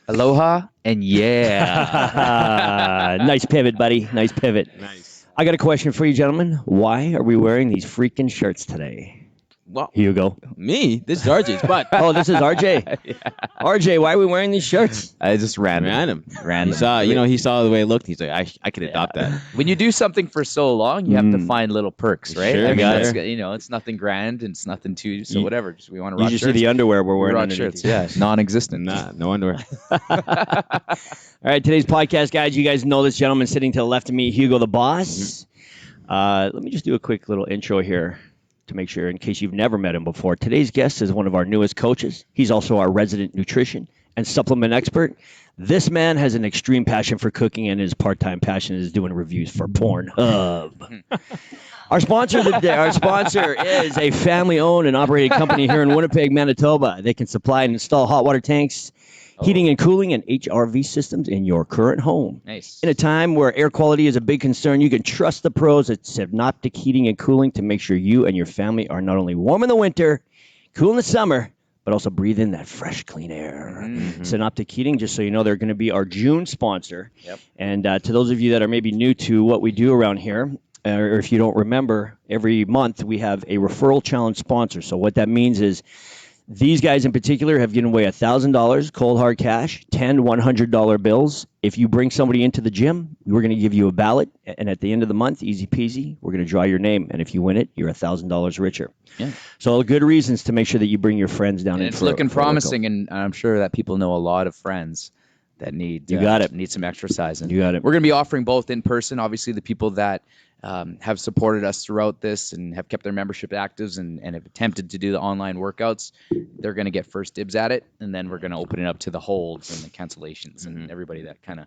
Aloha and yeah. Nice pivot, buddy. Nice pivot. Nice. I got a question for you, gentlemen. Why are we wearing these freaking shirts today? Well, Here you go. me? This is RJ's, but Oh, this is RJ. RJ, why are we wearing these shirts? I just random. He saw, he saw the way it looked. He's like, I could adopt that. When you do something for so long, you have to find little perks, right? Sure, I mean, got that's, it. it's nothing grand and it's nothing too, so whatever. Just we want to You rock just shirts. see the underwear we're we wearing rock underneath shirts, these. yeah, non-existent. Nah, no underwear. All right, today's podcast, guys. You guys know this gentleman sitting to the left of me, Hugo the Boss. Let me just do a quick little intro here to make sure, in case you've never met him before. Today's guest is one of our newest coaches. He's also our resident nutrition and supplement expert. This man has an extreme passion for cooking, and his part-time passion is doing reviews for Pornhub. Our sponsor is a family-owned and operated company here in Winnipeg, Manitoba. They can supply and install hot water tanks, heating and cooling, and HRV systems in your current home. Nice. In a time where air quality is a big concern, you can trust the pros at Synoptic Heating and Cooling to make sure you and your family are not only warm in the winter, cool in the summer, but also breathe in that fresh, clean air. Synoptic Heating, just so you know, they're going to be our June sponsor. Yep. And to those of you that are maybe new to what we do around here, or if you don't remember, every month we have a referral challenge sponsor. So what that means is these guys in particular have given away $1,000 cold hard cash, 10 $100 bills. If you bring somebody into the gym, we're going to give you a ballot, and at the end of the month, easy peasy, we're going to draw your name, and if you win it, you're $1,000 richer. Yeah. So good reasons to make sure that you bring your friends down. And it's looking promising, and I'm sure that people know a lot of friends that need need some exercise. And You got it. We're going to be offering both in person. Obviously, the people that have supported us throughout this and have kept their membership active and have attempted to do the online workouts, they're going to get first dibs at it, and then we're going to open it up to the holds and the cancellations and everybody that kind of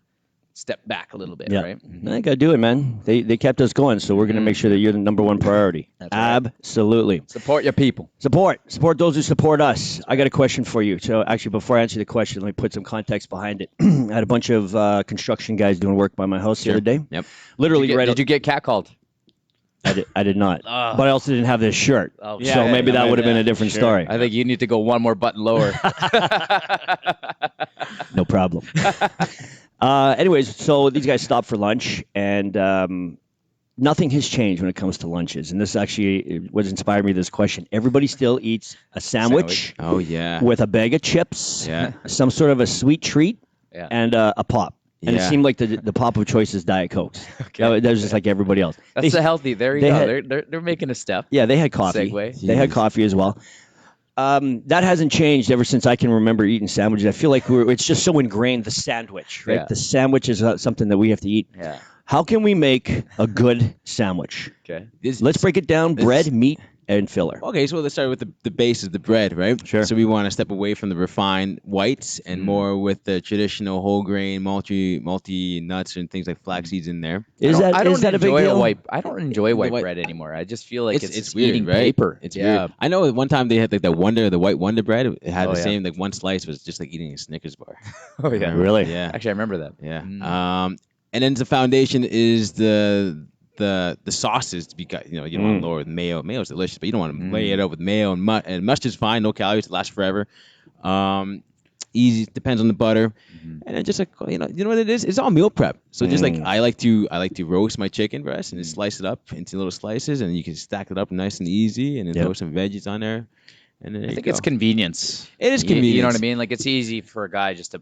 stepped back a little bit, right? I got to do it, man. They kept us going, so we're going to make sure that you're the number one priority. That's right. Absolutely. Support your people. Support those who support us. I got a question for you. So actually, before I answer the question, let me put some context behind it. I had a bunch of construction guys doing work by my house the other day. Yep. Literally, Did you get catcalled? I did not. But I also didn't have this shirt. Oh, so maybe that would have been a different story. I think you need to go one more button lower. No problem. Anyways, so these guys stopped for lunch, and nothing has changed when it comes to lunches. And this actually what inspired me to this question. Everybody still eats a sandwich. Oh, yeah. With a bag of chips, Yeah. some sort of a sweet treat, Yeah. and a pop. And it Yeah. seemed like the pop of choice is Diet Cokes. That was just like everybody else. That's the healthy. There you they go. had- They're making a step. Yeah, they had coffee. Segue. They had coffee as well. That hasn't changed ever since I can remember eating sandwiches. I feel like it's just so ingrained, the sandwich, right? Yeah. The sandwich is something that we have to eat. Yeah. How can we make a good sandwich? Okay. Let's break it down: bread, meat, and filler. Okay, so let's start with the base of the bread, right? Sure. So we want to step away from the refined whites and more with the traditional whole grain, multi nuts and things like flax seeds in there. Is that a big deal? I don't enjoy white white- bread anymore. I just feel like it's weird, eating right? paper. It's yeah. weird. I know at one time they had like the white Wonder bread. It had Oh, the yeah. same, like one slice was just like eating a Snickers bar. Oh yeah. Really? Yeah. Actually, I remember that. Yeah. And then the foundation is the sauces to be got. You don't want to lower with mayo. Mayo's delicious, but you don't want to lay it up with mayo and mustard's fine. No calories. It lasts forever. Easy. Depends on the butter. And then just like you know what it is. It's all meal prep. So just like I like to roast my chicken breast and just slice it up into little slices, and you can stack it up nice and easy, and then throw some veggies on there. And then I think it's convenience. It is convenience. You know what I mean? Like it's easy for a guy just to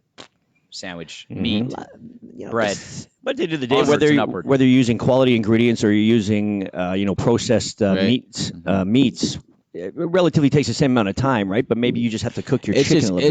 sandwich meat, bread. But at the end of the day, Onwards and upward. whether you're using quality ingredients or you're using processed Right. meats, it relatively takes the same amount of time, right? But maybe you just have to cook your chicken a little bit better.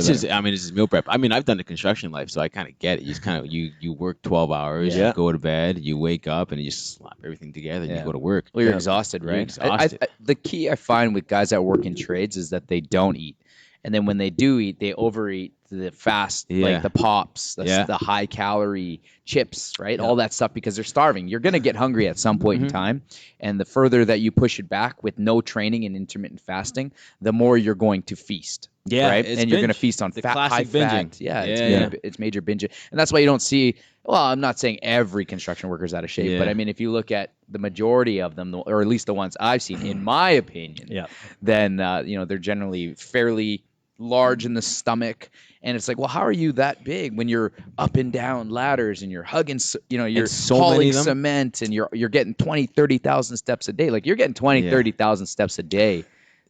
It's just meal prep. I mean, I've done the construction life, so I kind of get it. You just kind of you work 12 hours, Yeah. you go to bed, you wake up, and you just slap everything together, and you Yeah. go to work. Well, you're exhausted, right? You're exhausted. The key I find with guys that work in trades is that they don't eat. And then when they do eat, they overeat the fast, like the pops, the high calorie chips, right? All that stuff because they're starving. You're going to get hungry at some point in time. And the further that you push it back with no training and intermittent fasting, the more you're going to feast. Yeah, right. it's And you're going to binge. feast on The fat, high classic binging. fat. Yeah, Yeah. it's major binging. And that's why you don't see, well, I'm not saying every construction worker's out of shape, but I mean, if you look at the majority of them, or at least the ones I've seen, in my opinion, then, they're generally fairly large in the stomach. And it's like, well, how are you that big when you're up and down ladders and you're hugging, you're so hauling cement and you're getting 20, 30,000 steps a day. Like you're getting 20, 30,000 steps a day.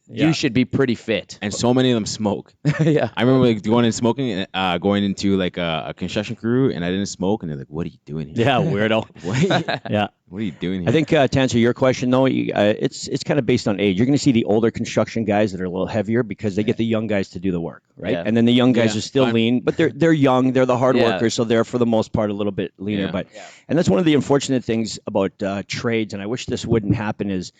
Yeah. You should be pretty fit. And so many of them smoke. Yeah. I remember like going and smoking, going into like a construction crew, and I didn't smoke, and they're like, "What are you doing here?" Yeah, weirdo. Yeah. What are you doing here? I think to answer your question though, it's kind of based on age. You're going to see the older construction guys that are a little heavier because they get the young guys to do the work, right? Yeah. And then the young guys are still lean, but they're young. They're the hard workers, so they're for the most part a little bit leaner. And that's one of the unfortunate things about trades, and I wish this wouldn't happen is.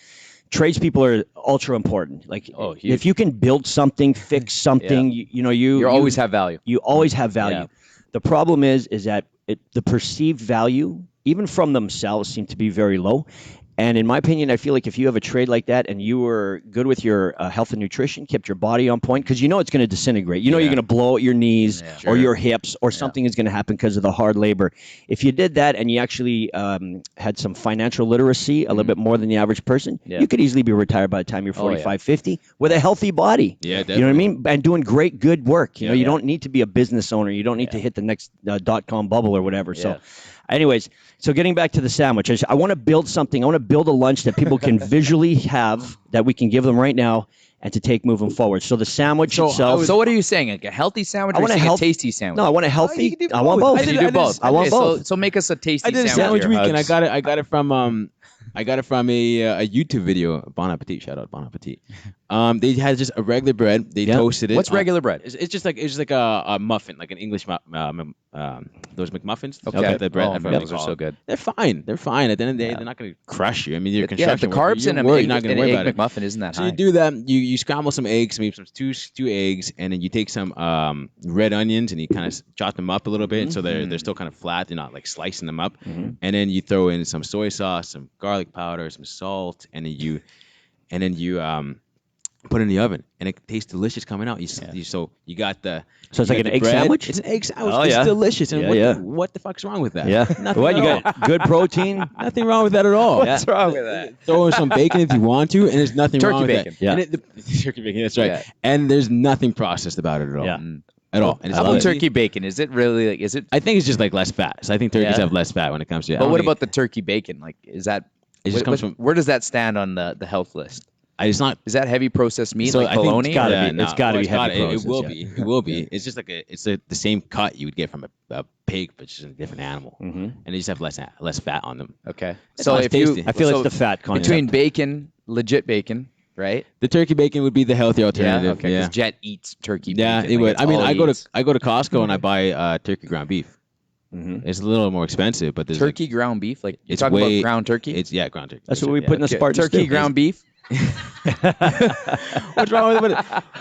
Tradespeople are ultra important. Like, if you can build something, fix something, you always have value. You always have value. Yeah. The problem is that the perceived value, even from themselves, seem to be very low. And in my opinion, I feel like if you have a trade like that and you were good with your health and nutrition, kept your body on point, because it's going to disintegrate. You're going to blow out your knees or your hips or something is going to happen because of the hard labor. If you did that and you actually had some financial literacy, a little bit more than the average person, you could easily be retired by the time you're 45, 50 with a healthy body. Yeah, definitely. You know what I mean? And doing good work. You don't need to be a business owner. You don't need to hit the next .com bubble or whatever. So. Anyways, so getting back to the sandwich, I want to build something. I want to build a lunch that people can visually have that we can give them right now and to take moving forward. So the sandwich itself. So what are you saying? Like a healthy sandwich or a tasty sandwich? No, I want a healthy. I want both. I do both. I want both. So make us a tasty sandwich. I did a sandwich week, and I got it from a YouTube video. Bon appetit, shout out Bon appetit. They had just a regular bread. They toasted it. What's regular bread? It's just like a muffin, like an English those McMuffins. Okay, the bread. Those are so good. They're fine. At the end of the day, they're not going to crush you. I mean, you're construction. The carbs in an egg McMuffin isn't that high. So you do that. You scramble some eggs, maybe some two eggs, and then you take some red onions and you kind of chop them up a little bit, so they're still kind of flat. They're not like slicing them up. And then you throw in some soy sauce, some garlic powder, some salt, and then you put it in the oven, and it tastes delicious coming out. So you got the. So it's like an egg sandwich? It's an egg sandwich. Oh, it's delicious. And what the fuck's wrong with that? Yeah. What, you got good protein? Nothing wrong with that at all. What's wrong with that? Throw in some bacon if you want to, and there's nothing wrong with bacon. that. Turkey bacon, that's right. Yeah. And there's nothing processed about it at all. Yeah. At all. And how about turkey bacon? Is it really like, is it? I think it's just like less fat. So I think turkeys have less fat when it comes to it. But what about the turkey bacon? Like, is that, it just comes from, where does that stand on the health list? It's not. Is that heavy processed meat, so like bologna? It's gotta be. It's gotta be heavy processed. It will be. It will be. It's just like the same cut you would get from a pig, but just a different animal, and they just have less fat on them. Okay. So if I feel it's the fat content between bacon, legit bacon, right? The turkey bacon would be the healthy alternative. Yeah. Okay. Because Jet eats turkey bacon. Yeah, it would. I mean, I go to Costco and I buy turkey ground beef. It's a little more expensive, but there's turkey ground beef. Like you're talking about ground turkey. It's ground turkey. That's what we put in the Spartan turkey ground beef. What's wrong with it?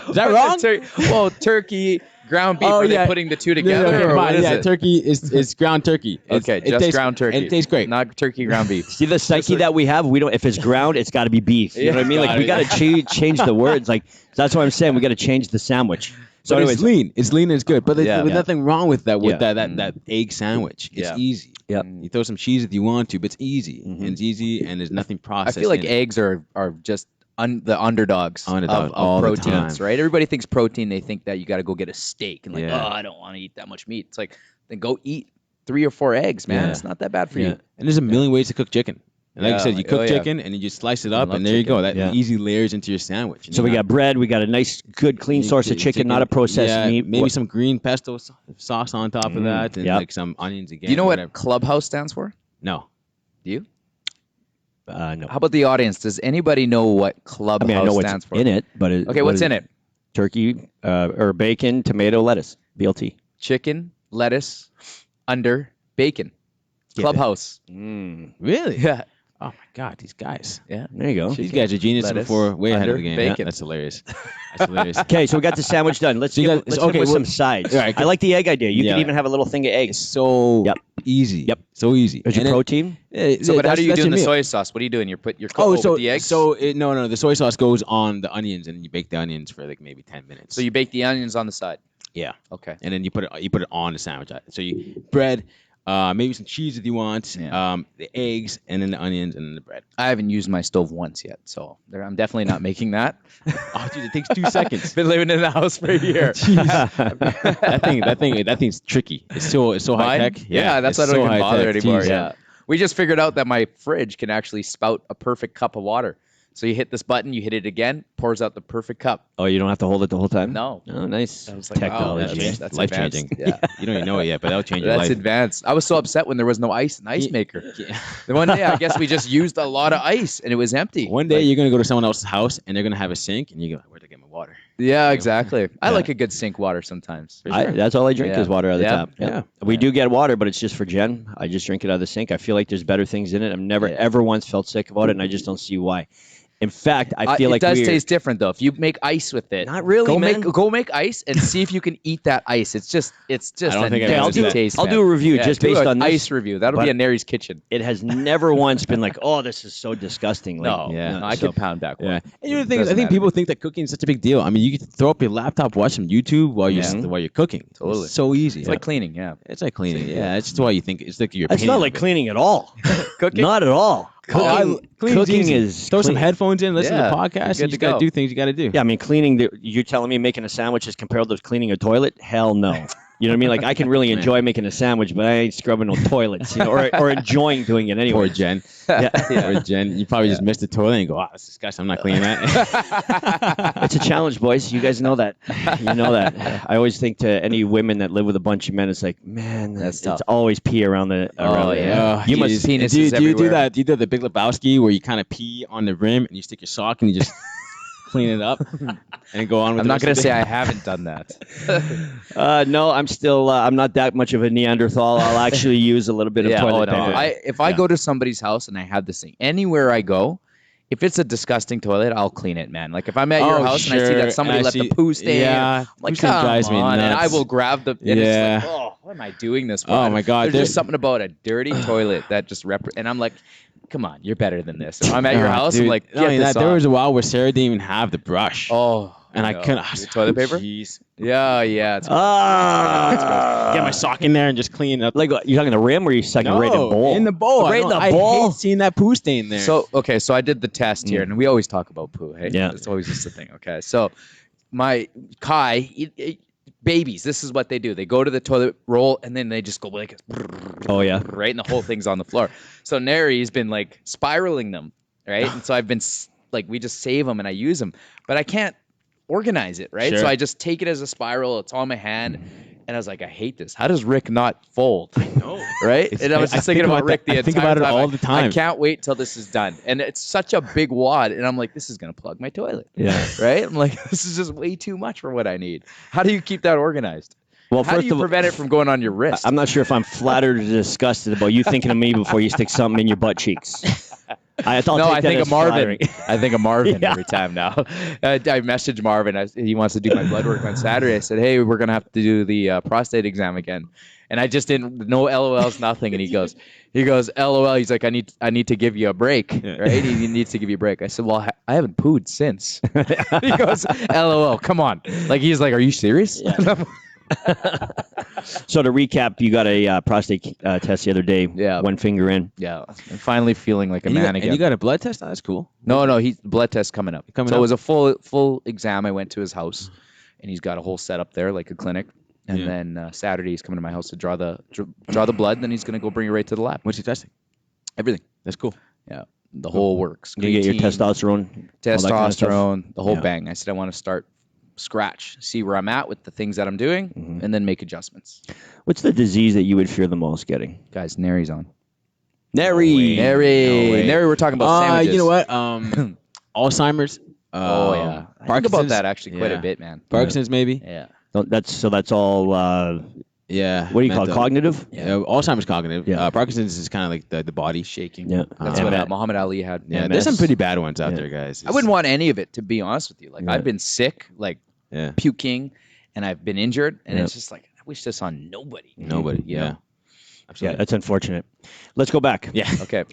Is that wrong? Well, turkey ground beef. Are they putting the two together? Or what is it? Turkey is ground turkey. Ground turkey. And it tastes great. Not turkey ground beef. See the psyche that we have. We don't. If it's ground, it's got to be beef. You know what I mean? Like we got to change the words. Like that's what I'm saying. We got to change the sandwich. So anyways, it's lean. It's lean and it's good. But there's nothing wrong with that. That egg sandwich. It's easy. Yeah. You throw some cheese if you want to, but it's easy. And it's easy, and there's nothing processed. I feel like eggs are just the underdogs of proteins, right? Everybody thinks protein. They think that you got to go get a steak and I don't want to eat that much meat. It's like, then go eat 3 or 4 eggs, man. It's not that bad for you. And there's a million ways to cook chicken. And like I said, you cook chicken and you just slice it up, and there you go. That easy layers into your sandwich. So we got bread. We got a nice, good, clean source of chicken, not a processed meat. Maybe some green pesto sauce on top of that, and like some onions again. Do you know what Clubhouse stands for? No. Do you? No. How about the audience? Does anybody know what Clubhouse stands for? In it, but what's in it? Turkey or bacon, tomato, lettuce, BLT. Chicken, lettuce, under bacon. Clubhouse. Really? Yeah. Oh my God, these guys. Yeah, there you go. These guys are geniuses way ahead of the game. Bacon. Yeah, that's hilarious. That's hilarious. Okay, so we got the sandwich done. Let's get with some sides. Right, I like the egg idea. You can even have a little thing of eggs. It's so easy. Yep. So easy. There's your protein. But how do you do the soy sauce? What are you doing? You're cooking with the eggs? No. The soy sauce goes on the onions, and you bake the onions for like maybe 10 minutes. So you bake the onions on the side. Yeah. Okay. And then you put it on the sandwich. So you bread, maybe some cheese if you want, Yeah. the eggs, and then the onions, and then the bread. I haven't used my stove once yet, so I'm definitely not making that. Oh, dude, it takes 2 seconds. Been living in the house for a year. that thing's tricky. It's so high Mine? tech. Yeah, that's why I it's don't so even high bother tech. anymore. Jeez. Yeah. We just figured out that my fridge can actually spout a perfect cup of water. So you hit this button, you hit it again, pours out the perfect cup. Oh, you don't have to hold it the whole time? No. Oh, nice. I was like, Technology. wow, that's life advanced. changing. Yeah. You don't even know it yet, but that'll change your That's life. advanced. I was so upset when there was no ice in the ice maker. Yeah. The one day, I guess we just used a lot of ice and it was empty. One day you're gonna go to someone else's house and they're gonna have a sink, and you go, "Where'd I get my water?" Yeah, exactly. I like a good sink water sometimes. That's all I drink is water out of the tap. Yeah. We do get water, but it's just for Jen. I just drink it out of the sink. I feel like there's better things in it. I've never ever once felt sick about it, and I just don't see why. In fact, I feel like it does taste different though. If you make ice with it, Not really, man. Go make ice and see if you can eat that ice. It's just I don't a think I nasty can do that. taste. I'll man. do a review Yeah, just do based an on this. ice review. That'll But- be a Nary's kitchen. It has never once been like, oh, this is so disgusting. Like, No, I so- could pound back one. Yeah. And you know the thing is, I Doesn't think matter. people think that cooking is such a big deal. I mean, you can throw up your laptop, watch some YouTube while you're cooking. Totally. It's so easy. It's like cleaning. Yeah, It's like cleaning. Yeah, it's just why you think it's like your. It's not like cleaning at all. cooking. Not at all. Cooking is throw some clean. headphones in, listen Yeah, to podcasts. you're You good just to gotta go. do things you gotta do. Yeah, I mean, you're telling me making a sandwich is comparable to cleaning a toilet? Hell no. You know what I mean? Like, I can really enjoy making a sandwich, but I ain't scrubbing no toilets, or enjoying doing it anyway. Poor Jen. Yeah. Poor Jen. You probably just missed the toilet and go, "Ah, this is disgusting. I'm not cleaning that." It's a challenge, boys. You guys know that. You know that. I always think to any women that live with a bunch of men, it's like, man, That's it's tough. always pee around the. Around yeah. You Jeez. must. penis do you is do everywhere. that? Do you do the Big Lebowski where you kind of pee on the rim and you stick your sock and you just clean it up and go on with I'm not going gonna say I haven't done that. No, I'm still. I'm not that much of a Neanderthal. I'll actually use a little bit of toilet paper. If I go to somebody's house and I have this thing, anywhere I go, if it's a disgusting toilet, I'll clean it, man. Like if I'm at your house and I see that somebody left the poo stain, I'm like, poo stain come drives me on, and I nuts. will grab the. And Yeah. It's like, oh, what am I doing this for? Oh, my God, There's just something about a dirty toilet that just and I'm like, come on, you're better than this. If I'm at your house, Dude, I'm like, not get only this that, there off. was a while where Sarah didn't even have the brush. Oh, and I no. couldn't. Your toilet paper? Jeez. Yeah. It's Get my sock in there and just clean it up. Like, you talking the rim or you sucking right in the bowl? In the bowl. Right in the I bowl? hate seeing that poo stain there. So I did the test here, and we always talk about poo. Hey, Yeah. it's always just a thing. Okay, so my Kai, babies, this is what they do. They go to the toilet roll, and then they just go like, Oh yeah. right, and the whole thing's on the floor. So Nary's been like spiraling them, right, and so I've been like, we just save them and I use them, but I can't organize it, right? Sure. So I just take it as a spiral. It's on my hand. And I was like, I hate this. How does Rick not fold? no. Right? And I was just thinking about Rick the I entire think about it time. all the time. I can't wait till this is done. And it's such a big wad. And I'm like, this is going to plug my toilet. Yeah. Right? I'm like, this is just way too much for what I need. How do you keep that organized? Well, How do you prevent it from going on your wrist? I'm not sure if I'm flattered or disgusted about you thinking of me before you stick something in your butt cheeks. I think of Marvin. I think of Marvin Yeah. every time now. I messaged Marvin. He wants to do my blood work on Saturday. I said, hey, we're going to have to do the prostate exam again. And I just didn't, no LOLs, nothing. And he goes, LOL. He's like, I need to give you a break, right? He needs to give you a break. I said, well, I haven't pooed since. He goes, LOL, come on. Like, he's like, are you serious? Yeah. So to recap, you got a prostate test the other day. Yeah. One finger in. Yeah. I'm finally feeling like a man again. And you got a blood test? Oh, that's cool. No, he's blood test coming up. Coming so up? it was a full exam. I went to his house, and he's got a whole setup there, like a clinic. And Yeah. then Saturday he's coming to my house to draw the blood. And then he's gonna go bring it right to the lab. What's he testing? Everything. That's cool. Yeah, the whole works. You get your Creatine, testosterone. all that kind of stuff? testosterone, the whole Yeah. bang. I said I want to start scratch, see where I'm at with the things that I'm doing, Mm-hmm. and then make adjustments. What's the disease that you would fear the most getting? Guys, Nary's on. Nary. Nary, we're talking about sandwiches. You know what? Alzheimer's. Oh yeah, I think about that actually quite a bit, man. Parkinson's maybe. Yeah. That's all. Yeah. What do you call it? mental. Cognitive? Yeah. Alzheimer's cognitive. Yeah. Parkinson's is kind of like the body shaking. Yeah. That's And what that- Muhammad Ali had. Yeah. MS. There's some pretty bad ones out Yeah. there, guys. I wouldn't want any of it, to be honest with you. Like, Yeah. I've been sick, like puking, and I've been injured, and Yeah. it's just like, I wish this on nobody. Nobody. Yeah. Absolutely. Yeah, that's unfortunate. Let's go back. Yeah. Okay.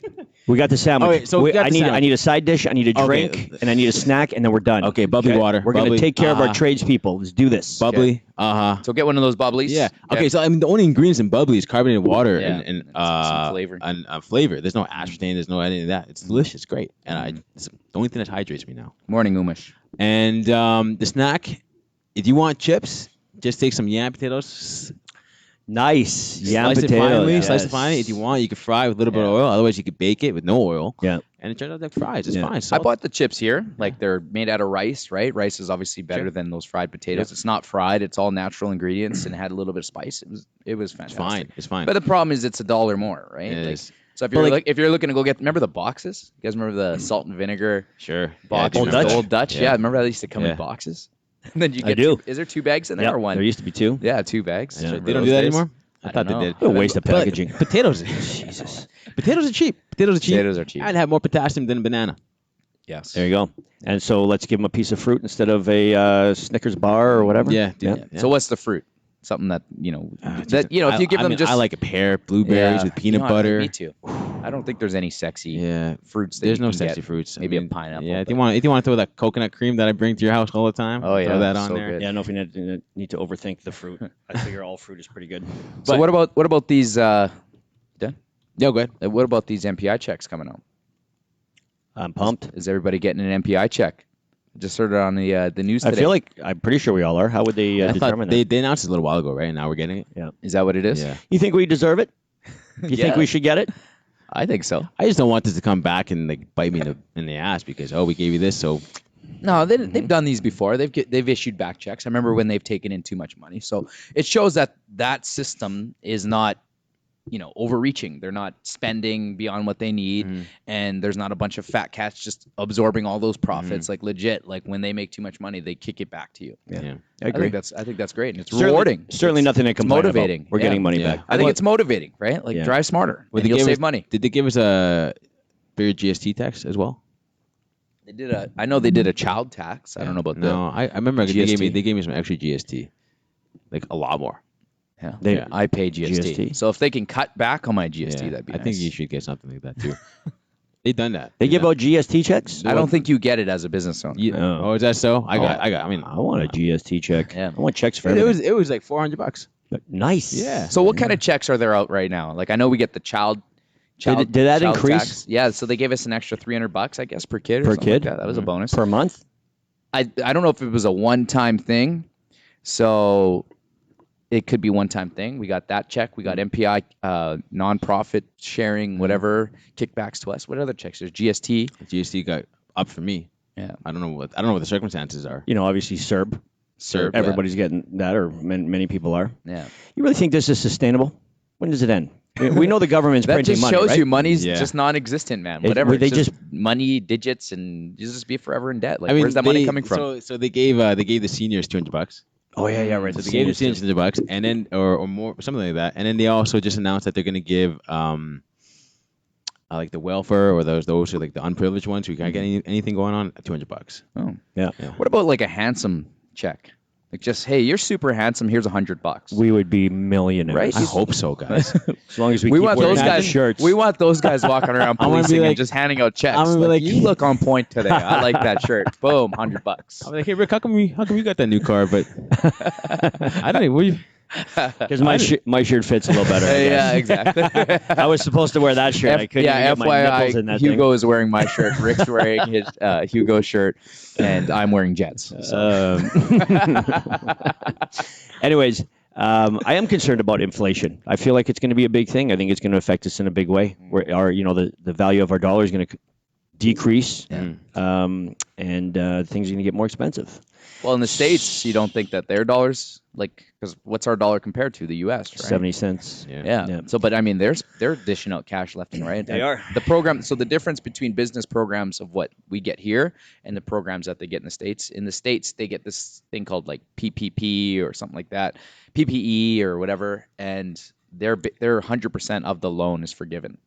We got the sandwich. Okay, so we got the sandwich. I need a side dish, I need a drink, and I need a snack, and then we're done. Okay, bubbly water. We're going to Bubbly, take care of our tradespeople. Let's do this. Bubbly. So get one of those bubblies. Yeah. Okay. So I mean, the only ingredients in bubbly is carbonated water Yeah. and some flavor. And flavor. There's no aspartame. There's no any of that. It's delicious. Great. And it's the only thing that hydrates me now. Morning, Umish. And the snack, if you want chips, just take some yam potatoes. Nice. Yam Slice potato. it finely. Yes. Slice it finely. If you want, you can fry with a little bit of oil. Otherwise, you could bake it with no oil. Yeah. And it turns out like fries. It's Yeah. fine. I Salt. bought the chips here. Like they're made out of rice, right? Rice is obviously better than those fried potatoes. It's not fried. It's all natural ingredients and had a little bit of spice. It was fantastic. It's fine. It's fine. But the problem is it's $1 more, right? It Like, is. so if But you're like- if you're looking to go get, remember the boxes? You guys remember the salt and vinegar Sure. box? Yeah, I do Old remember Dutch? that. Old Dutch. Yeah. Remember how they used to come Yeah. in boxes? And then you I get do. is there 2 bags in there Yep. or one? There used to be 2. Yeah, 2 bags. Yeah. Remember They don't those do that days? anymore? I thought they don't did. know. What a waste of But packaging. Potatoes. Jesus. Potatoes are cheap. Potatoes are cheap. Potatoes are cheap. And have more potassium than a banana. Yes. There you go. And so let's give them a piece of fruit instead of a Snickers bar or whatever. Yeah. Yeah. Yeah. So what's the fruit? Something that if you give I them mean, just I like a pear, blueberries with peanut butter. Me too. I don't think there's any sexy Yeah. fruits. That There's you no can sexy get. fruits. Maybe a pineapple, Yeah. If but- you want to throw that coconut cream that I bring to your house all the time. Oh, yeah, Throw that on so there. good. Yeah, I don't know if we need to overthink the fruit. I figure all fruit is pretty good. So what about these? Done? Yeah. Go ahead. What about these MPI checks coming out? I'm pumped. Is everybody getting an MPI check? Just heard it on the news I today. feel like I'm pretty sure we all are. How would they I thought determine they that? announced it a little while ago, right? And now we're getting it. Is that what it is? Yeah. You think we deserve it? You think we should get it? I think so. I just don't want this to come back and like bite me in the ass because we gave you this, so No, they've done these before. They've issued back checks. I remember when they've taken in too much money. So it shows that system is not, overreaching. They're not spending beyond what they need, and there's not a bunch of fat cats just absorbing all those profits. Like legit, like when they make too much money, they kick it back to you. yeah. I agree. I think that's great, and it's Certainly- rewarding. Certainly nothing to complain motivating. about. We're Yeah. getting money Yeah. back. I think it's motivating, right? Like Yeah. drive smarter, Well, and they you'll gave save us- money. Did they give us a bigger GST tax as well? I know they did a child tax. I don't know about No, I remember they GST. gave me some extra GST, like a lot more. Yeah. They- I pay GST. GST. So if they can cut back on my GST, Yeah. that'd be I nice. think you should get something like that too. They've done that. They give out GST checks? I don't think you get it as a business owner. Yeah. Oh, is that so? I got. I mean, I want a GST check. Yeah. I want checks for it everything. was like $400. Nice. Yeah. So what kind of checks are there out right now? Like I know we get the child. Did that child increase? tax. Yeah, so they gave us an extra $300, I guess, per kid. Or Per something kid? like that was a bonus. Per month? I don't know if it was a one-time thing, so it could be one-time thing. We got that check. We got MPI, nonprofit sharing, whatever kickbacks to us. What other checks? There's GST. GST got up for me. Yeah. I don't know what the circumstances are. Obviously CERB. Sir, Everybody's getting that, or many people are. Yeah. You really think this is sustainable? When does it end? We know the government's That printing just money, shows right? you money's Yeah. just non-existent, man. It- Whatever. they It's just just- money, digits, and you just be forever in debt. Like, I mean, where's that money coming from? So they gave the seniors $200. Oh, yeah, right. So they gave the seniors $200, and then or more something like that, and then they also just announced that they're going to give like the welfare or those are like the unprivileged ones who can't get anything going on $200. Oh. Yeah. What about like a handsome check? Like just, hey, you're super handsome. Here's $100. We would be millionaires. Right? I hope so, guys. As long as we We keep want wearing those matching guys. shirts. We want those guys walking around I'm gonna be policing and like- just handing out checks. I'm gonna be like- you look on point today. I like that shirt. Boom, $100. I'm like, hey Rick, how come you got that new car? But I don't know. Because my shirt fits a little better. I Yeah, guess. exactly. I was supposed to wear that shirt. I couldn't even get my nipples in FYI, that Hugo is wearing my shirt. Rick's wearing his Hugo shirt, and I'm wearing Jets. So. Anyways, I am concerned about inflation. I feel like it's going to be a big thing. I think it's going to affect us in a big way. Where the value of our dollar is going to decrease, and things are going to get more expensive. Well, in the States, you don't think that their dollars, because what's our dollar compared to the U.S., right? 70 cents. Yeah. So, but I mean, they're dishing out cash left and right. They are. The program. So the difference between business programs of what we get here and the programs that they get in the States. In the States, they get this thing called like PPP or something like that, PPE or whatever, and they're 100% of the loan is forgiven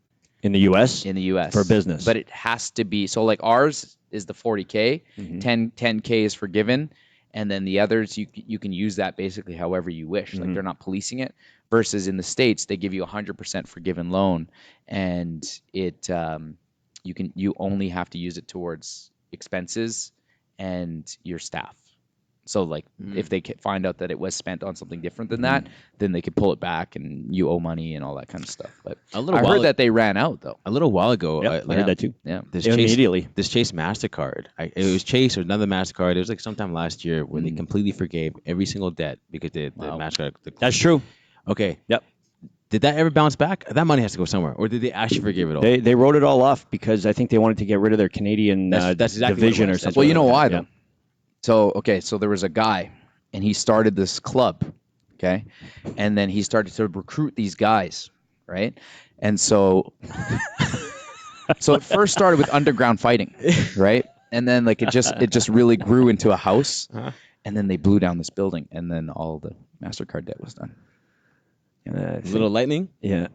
In the U.S.? in the U.S. For business. But it has to be so. Like ours is the 40K, 10K is forgiven. and then the others you can use that basically however you wish. Like they're not policing it. Versus in the States, they give you 100% forgiven loan, and you only have to use it towards expenses and your staff. So like if they find out that it was spent on something different than that, then they could pull it back and you owe money and all that kind of stuff. But I heard that they ran out though. A little while ago. I heard that too. Yeah. Immediately. This Chase MasterCard. It was Chase or another MasterCard. It was like sometime last year where they completely forgave every single debt because the MasterCard. That's true. Okay. Yep. Did that ever bounce back? That money has to go somewhere. Or did they actually forgive it all? They wrote it all off because I think they wanted to get rid of their Canadian that's exactly division or something. Well, you know why though? So there was a guy, and he started this club, okay? And then he started to recruit these guys, right? And so it first started with underground fighting, right? And then like it just really grew into a house. And then they blew down this building, and then all the MasterCard debt was done. Little lightning? Yeah.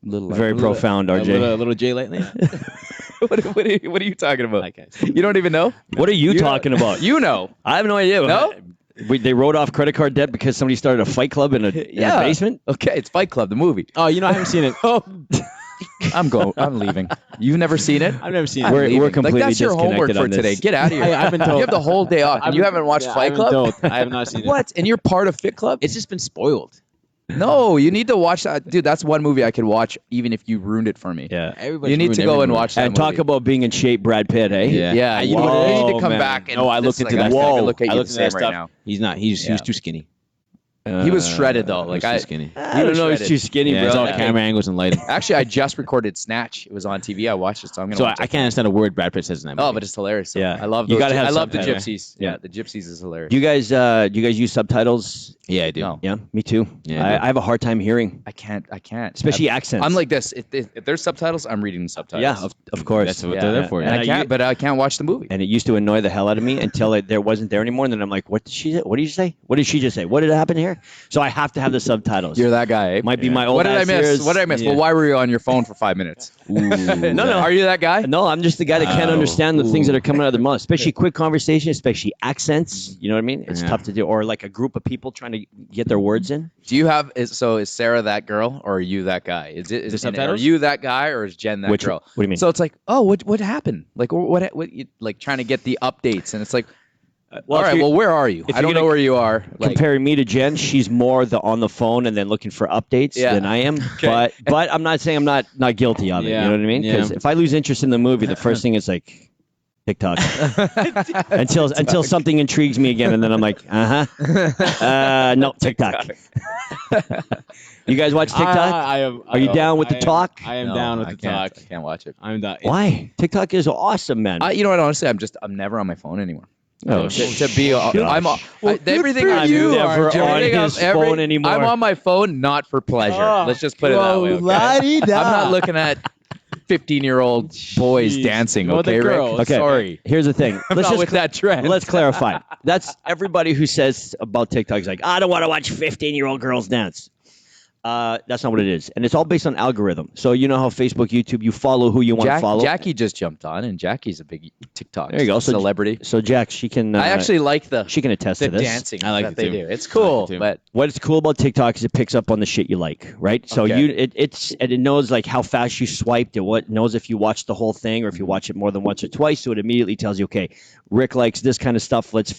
Little Very profound, RJ. A little J lightning? What are you talking about? I can't. You don't even know? What are you talking about? You know. I have no idea. No? They wrote off credit card debt because somebody started a fight club in a basement? Okay, it's Fight Club, the movie. Oh, I haven't seen it. I'm leaving. You've never seen it? I've never seen it. We're completely that's your homework disconnected for on this. today. Get out of here. I've been told. You have the whole day off, and you haven't watched Fight Club? I have not seen it. What? And you're part of Fit Club? It's just been spoiled. No, you need to watch that. Dude, that's one movie I could watch even if you ruined it for me. Yeah. Everybody's You need to ruined go and every watch that And movie. talk about being in shape, Brad Pitt, eh? Yeah, you Whoa, need to come man. back. And No, I looked this, into like, that. I Whoa. look at I you looked the into same that right stuff. now. He's not. He was too skinny. He was shredded though. Like He was too skinny. I don't know. He's shredded. too skinny, Yeah, bro. it's all camera angles and lighting. Actually, I just recorded Snatch. It was on TV. I watched it, so I'm gonna. So watch I it. can't understand a word Brad Pitt says in that movie. Oh, but it's hilarious. So Yeah. I love. You Those gotta have I love the subtitles. gypsies. Yeah. Yeah, the gypsies is hilarious. Do you guys use subtitles? Yeah, I do. No. Yeah, me too. Yeah, I do. I have a hard time hearing, I can't. especially accents. I'm like this. If there's subtitles, I'm reading the subtitles. yeah, of course. That's what Yeah, they're there yeah. for. And Yeah. I can't. But I can't watch the movie. And it used to annoy the hell out of me until there wasn't there anymore. And then I'm like, what did she say? What did you say? What did she just say? What did happen here? So I have to have the subtitles. You're that guy. Eh? Might be my old What did I ass miss? ears. What did I miss? Yeah. Well, why were you on your phone for 5 minutes? No. Are you that guy? No, I'm just the guy that can't Oh. understand the things that are coming out of their mouth, especially quick conversation, especially accents. You know what I mean? It's Yeah. tough to do. Or like a group of people trying to get their words in. Do you have? Is Sarah that girl or are you that guy? Is it? The And are subtitles? you that guy or is Jen that Which- girl? what do you mean? So it's like, oh, what happened? Like what you, like trying to get the updates, and it's like, all if right, you're- well, where are you? if I you're don't know gonna where you are. Like, Comparing me to Jen, she's more on the phone and then looking for updates Yeah. than I am. But I'm not saying I'm not guilty of it. Yeah. You know what I mean? Because Yeah. if I lose interest in the movie, the first thing is like TikTok until something intrigues me again, and then I'm like, no, TikTok. You guys watch TikTok? Are you down with the talk? I am no, down with I the can't- talk. I can't watch it. I'm down. Why? TikTok is awesome, man. You know what? Honestly, I'm never on my phone anymore. Oh, to be, I'm everything for I you, do. never everything on his phone anymore. I'm on my phone not for pleasure. Oh, Let's just put it that way. Okay? I'm not looking at 15-year-old boys Jeez. dancing. Well, the Okay, Rick? girls. Okay. Sorry. Here's the thing. I'm not with that trend. Let's clarify. That's everybody who says about TikTok is like, I don't want to watch 15-year-old girls dance. That's not what it is. And it's all based on algorithm. So you know how Facebook, YouTube, you follow who you want to follow. Jackie just jumped on, and Jackie's a big TikTok There you go. So- celebrity. So Jack, she can. I actually like she can attest the to this. dancing I like that it they too. do. It's cool, I like it too. but What's cool about TikTok is it picks up on the shit you like, right? So Okay. it knows like how fast you swiped. It knows if you watch the whole thing or if you watch it more than once or twice. So it immediately tells you, okay, Rick likes this kind of stuff. Let's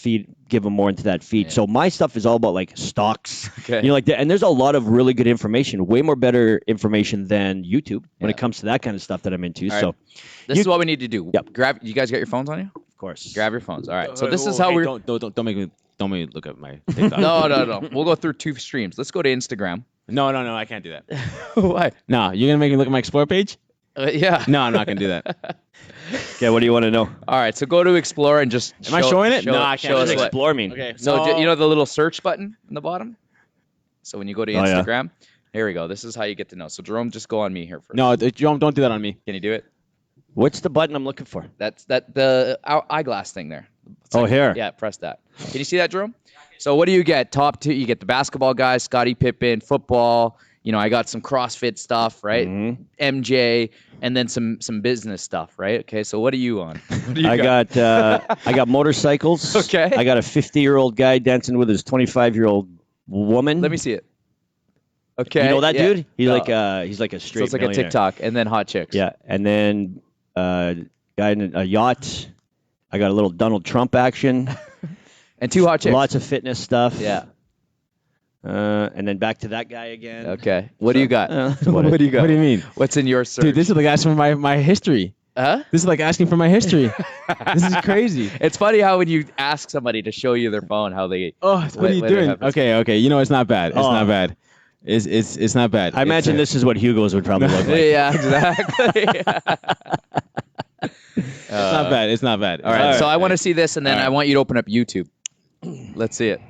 give him more into that feed. Yeah. So my stuff is all about like stocks, Okay. you know, like that. And there's a lot of really good information, way more better information than YouTube when Yeah. it comes to that kind of stuff that I'm into. All right. So this is what we need to do. Yep. Grab. You guys got your phones on you? of course, Grab your phones. All right. So this is how we're. Don't make me look at my TikTok. No. We'll go through 2 streams. Let's go to Instagram. No, I can't do that. Why? No, you're gonna make me look at my explore page? Yeah. No, I'm not gonna do that. okay. What do you want to know? All right. So go to Explore and just. Am I showing it? No, I can't Show What us does do what. explore mean? Okay. So no. you know the little search button in the bottom. So when you go to Oh, yeah. Instagram, here we go. This is how you get to know. So Jerome, just go on me here first. No, don't do that on me. Can you do it? What's the button I'm looking for? That's the eyeglass thing there. It's Oh, here. Yeah, press that. Can you see that, Jerome? So what do you get? Top 2, you get the basketball guys, Scottie Pippen, football, I got some CrossFit stuff, right? MJ, and then some business stuff, right? Okay, so what are you on? I got motorcycles. Okay. I got a 50-year-old guy dancing with his 25-year-old woman. Let me see it. Okay. You know that dude? He's No. like a straight. So it's like a millionaire. TikTok, and then hot chicks. Yeah, and then guy in a yacht. I got a little Donald Trump action. And 2 hot chicks. Lots of fitness stuff. Yeah. And then back to that guy again. Okay. What do you got? What do you got? What do you mean? What's in your search? Dude, this is like asking for my history. Huh? This is like asking for my history. This is crazy. It's funny how when you ask somebody to show you their phone, how they. Oh, what are you doing? Okay. You know, it's not bad. It's not bad. It's not bad. I imagine this is what Hugo's would probably look like. Yeah, exactly. It's not bad. It's not bad. All right. So I want to see this, and then I want you to open up YouTube. Let's see it.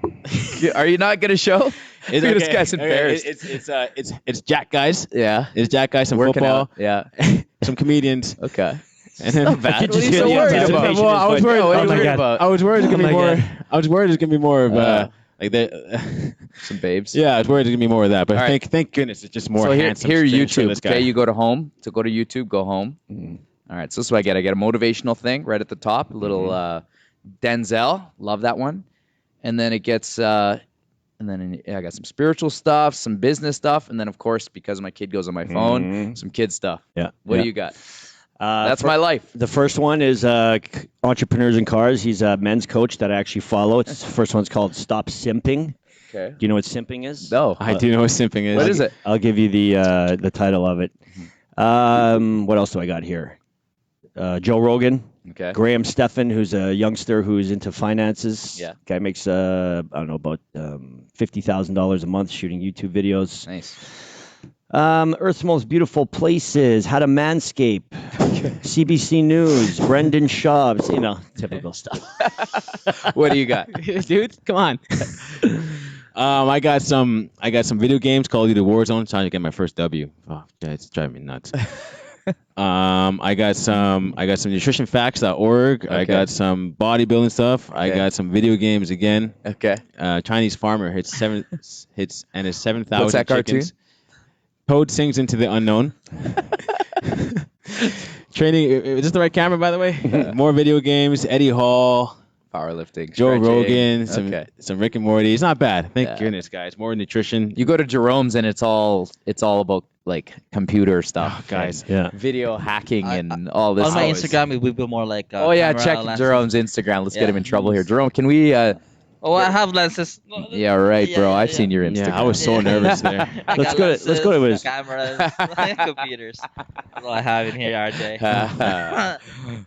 Are you not going to show? It's Look at this guy's embarrassed. It's Jack guys. Yeah. It's Jack guys. Some Working football. out. Yeah. Some comedians. Okay. And then Not bad. could What are just you so hear the worried anticipation about? Well, I was worried. What are you Oh my worried God. about? I was worried it's gonna be more. God. I was worried it's gonna be more of like the. Some babes. Yeah, I was worried it's gonna be more of that. But All right. thank goodness it's just more So handsome. here strange YouTube. this guy. Okay, you go to home. So go to YouTube. Go home. All right. So this is what I get. I get a motivational thing right at the top. A little Denzel. Love that one. And then it gets. I got some spiritual stuff, some business stuff, and then of course because my kid goes on my phone, some kid stuff. Yeah. What do you got? That's my life. The first one is Entrepreneurs in Cars. He's a men's coach that I actually follow. The first one's called Stop Simping. Okay. Do you know what simping is? No. I do know what simping is. What is it? I'll give you the title of it. What else do I got here? Joe Rogan. Okay. Graham Stephan, who's a youngster who's into finances. Yeah. Guy makes I don't know about $50,000 a month shooting YouTube videos. Nice. Earth's Most Beautiful Places, How to Manscape, CBC News, Brendan Shaw, typical stuff. What do you got? Dude, come on. I got some video games, Call of Duty Warzone, trying to get my first W. Oh, yeah, it's driving me nuts. I got some nutritionfacts.org. Okay. I got some bodybuilding stuff. I got some video games again. Okay. Chinese farmer hits 7,000 What's that chickens. Toad sings into the unknown. Training. Is this the right camera, by the way? More video games. Eddie Hall. Powerlifting. Joe stretching. Rogan. Okay. Some Rick and Morty. It's not bad. Thank goodness, guys. More nutrition. You go to Jerome's and it's all about like computer stuff, Oh, guys. Yeah. video hacking and all this. On my stuff. Instagram, it will be more like. Oh yeah, camera check lenses. Jerome's Instagram. Let's get Yeah. him in trouble here. Jerome, can we? Oh, I have lenses. Yeah, right, bro. I've seen your Instagram. Yeah, I was so nervous there. I Let's got go to- lenses, let's go to his- cameras, computers. That's all I have in here, RJ. Okay,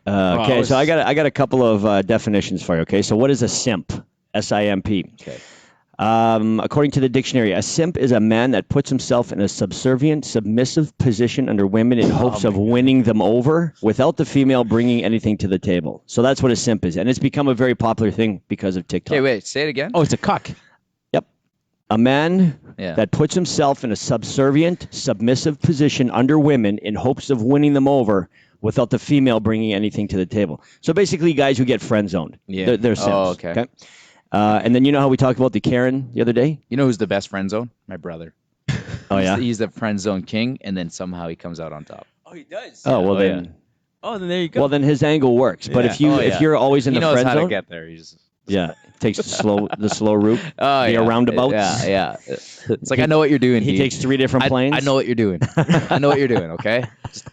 Wow, so I got a couple of definitions for you. Okay, so what is a simp? SIMP. Okay. According to the dictionary, a simp is a man that puts himself in a subservient, submissive position under women in hopes of winning them over without the female bringing anything to the table. So that's what a simp is, and it's become a very popular thing because of TikTok. Okay, wait. Say it again. Oh, it's a cuck. Yep. A man Yeah. that puts himself in a subservient, submissive position under women in hopes of winning them over without the female bringing anything to the table. So basically, guys who get friend zoned. Yeah. They're simps. Oh, okay. And then you know how we talked about the Karen the other day? You know who's the best friend zone? My brother. Oh, yeah? He's the friend zone king, and then somehow he comes out on top. Oh, he does. Oh, well, Oh, then... yeah. Oh, then there you go. Well, then his angle works. But Yeah. if you Oh, yeah. if you're always in He the knows friend how zone, to get there. He's takes the slow route. oh, The yeah. roundabouts. Yeah. It's like I know what you're doing. He Heath. takes 3 different planes. I know what you're doing. I know what you're doing. Okay. Just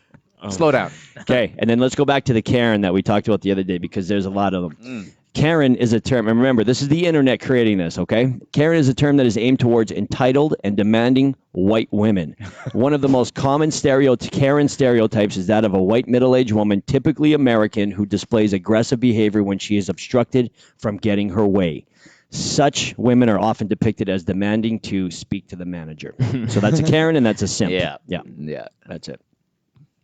slow down. Okay, and then let's go back to the Karen that we talked about the other day because there's a lot of them. Karen is a term, and remember, this is the internet creating this, okay? Karen is a term that is aimed towards entitled and demanding white women. One of the most common Karen stereotypes is that of a white middle-aged woman, typically American, who displays aggressive behavior when she is obstructed from getting her way. Such women are often depicted as demanding to speak to the manager. So that's a Karen and that's a simp. Yeah. Yeah, that's it.